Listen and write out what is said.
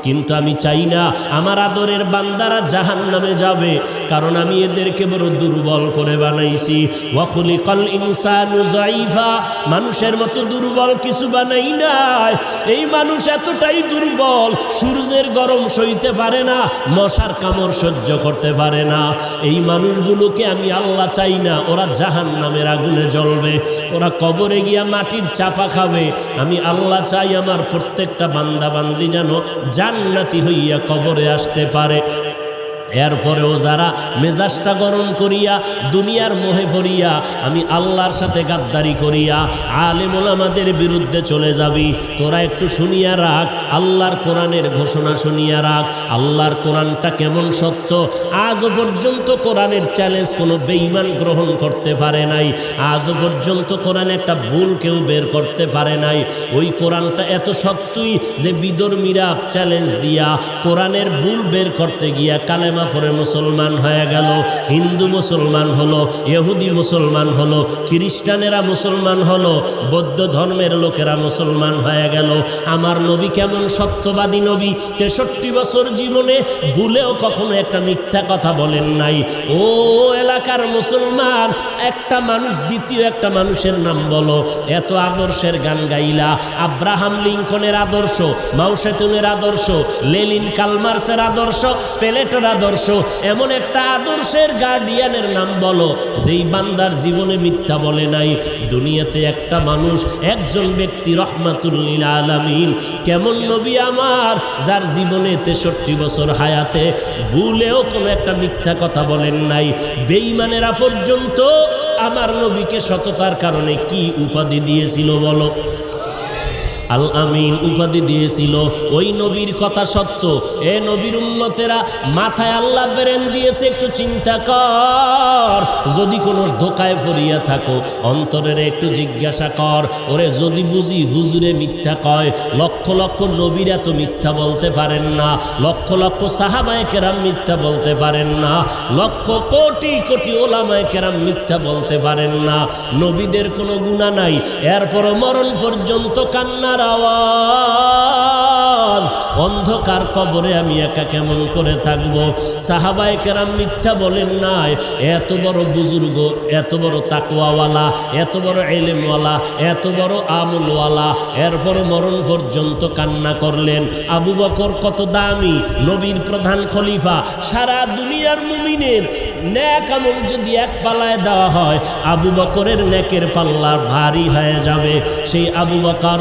কিন্তু আমি চাই না আমার আদরের বান্দারা জাহান্নামে যাবে, কারণ আমি এদেরকে বড় দুর্বল করে বানাইছি। ওয়া খুলিকাল ইনসানু যায়ীফা, মানুষের মতো দুর্বল কিছু বানাই নাই। এই মানুষ এতটাই দুর্বল, সূর্যের গরম সইতে পারে না, মশার কামড় সহ্য করতে পারে না। এই মানুষগুলোকে আমি আল্লাহ চাই না ওরা জাহান্নামের আগুনে জ্বলবে, ওরা কবরে গিয়া মাটির চাপা খাবে। আমি আল্লাহ চাই আমার প্রত্যেকটা বান্দা বান্দি যেন জান্নাতি হইয়া কবরে আসতে পারে। এরপরেও যারা মেজাজটা গরম করিয়া দুনিয়ার মোহে পড়িয়া আমি আল্লাহর সাথে গাদ্দারি করিয়া আলেম ওলামাদের বিরুদ্ধে চলে যাবি, তোরা একটু শুনিয়া রাখ, আল্লাহর কোরআনের ঘোষণা শুনিয়া রাখ। আল্লাহর কোরআনটা কেমন সত্য, আজও পর্যন্ত কোরআনের চ্যালেঞ্জ কোনো বেঈমান গ্রহণ করতে পারে নাই। আজও পর্যন্ত কোরআনে একটা ভুল কেউ বের করতে পারে নাই। ওই কোরআনটা এত সত্যই যে বিধর্মীরা চ্যালেঞ্জ দিয়া কোরআনের ভুল বের করতে গিয়া কালেমা পরে মুসলমান হয়ে গেল, হিন্দু মুসলমান হলো, ইহুদি মুসলমান হলো, খ্রিস্টানেরা মুসলমান হলো, বৌদ্ধ ধর্মের লোকেরা মুসলমান হয়ে গেল। আমার নবী কেমন সত্যবাদী নবী, 63 বছর জীবনে ভুলেও কখনো একটা মিথ্যা কথা বলেন নাই। ও এলাকার মুসলমান, একটা মানুষ দ্বিতীয় একটা মানুষের নাম বলো। এত আদর্শের গান গাইলা, আব্রাহাম লিঙ্কনের আদর্শ, মাও সেতুনের আদর্শ, লেনিন কালমার্সের আদর্শ, প্লেটোর আদর্শ, এমন একটা আদর্শের গার্ডিয়ানের নাম বলো যেই বান্দার জীবনে মিথ্যা বলে নাই। দুনিয়াতে একটা মানুষ, একজন ব্যক্তি রহমাতুল লিল আলামিন, কেমন নবী আমার, যার জীবনে 63 বছর হায়াতে ভুলেও কোনো একটা মিথ্যা কথা বলেন নাই। বেঈমানেরা পর্যন্ত আমার নবীকে সততার কারণে কি উপাধি দিয়েছিল বলো? আল আমিন উপাধি দিয়েছিল। ওই নবীর কথা সত্য। এ নবীর উম্মতেরা, মাথায় আল্লাহ ব্রেন দিয়েছে, একটু চিন্তা কর। যদি কোনো ধোকায় পড়িয়া থাকো, অন্তরের একটু জিজ্ঞাসা কর, ওরে যদি বুঝি হুজুরে মিথ্যা কয়, লক্ষ লক্ষ নবীরা তো মিথ্যা বলতে পারেন না, লক্ষ লক্ষ সাহাবায়ে কেরাম মিথ্যা বলতে পারেন না, লক্ষ কোটি কোটি ওলামায়ে কেরাম মিথ্যা বলতে পারেন না। নবীদের কোনো গুনাহ নাই, এরপরও মরণ পর্যন্ত কান্নার আওয়াজ। অন্ধকার কবরে আমি একা কেমন করে থাকব? সাহাবায়ে কেরাম মিথ্যা বলেন নাই। এত বড় বুজুর্গ, এত বড় তাকওয়াওয়ালা, এত বড় ইলমওয়ালা, এত বড় আমলওয়ালা, এরপর মরণ পর্যন্ত কান্না করলেন। আবু বকর কত দামি, নবীর প্রধান খলিফা, সারা দুনিয়ার মুমিনের নেক আমল যদি এক পাল্লায় দেওয়া হয়, আবু বকরের নেকের পাল্লা ভারী হয়ে যাবে। সেই আবু বকর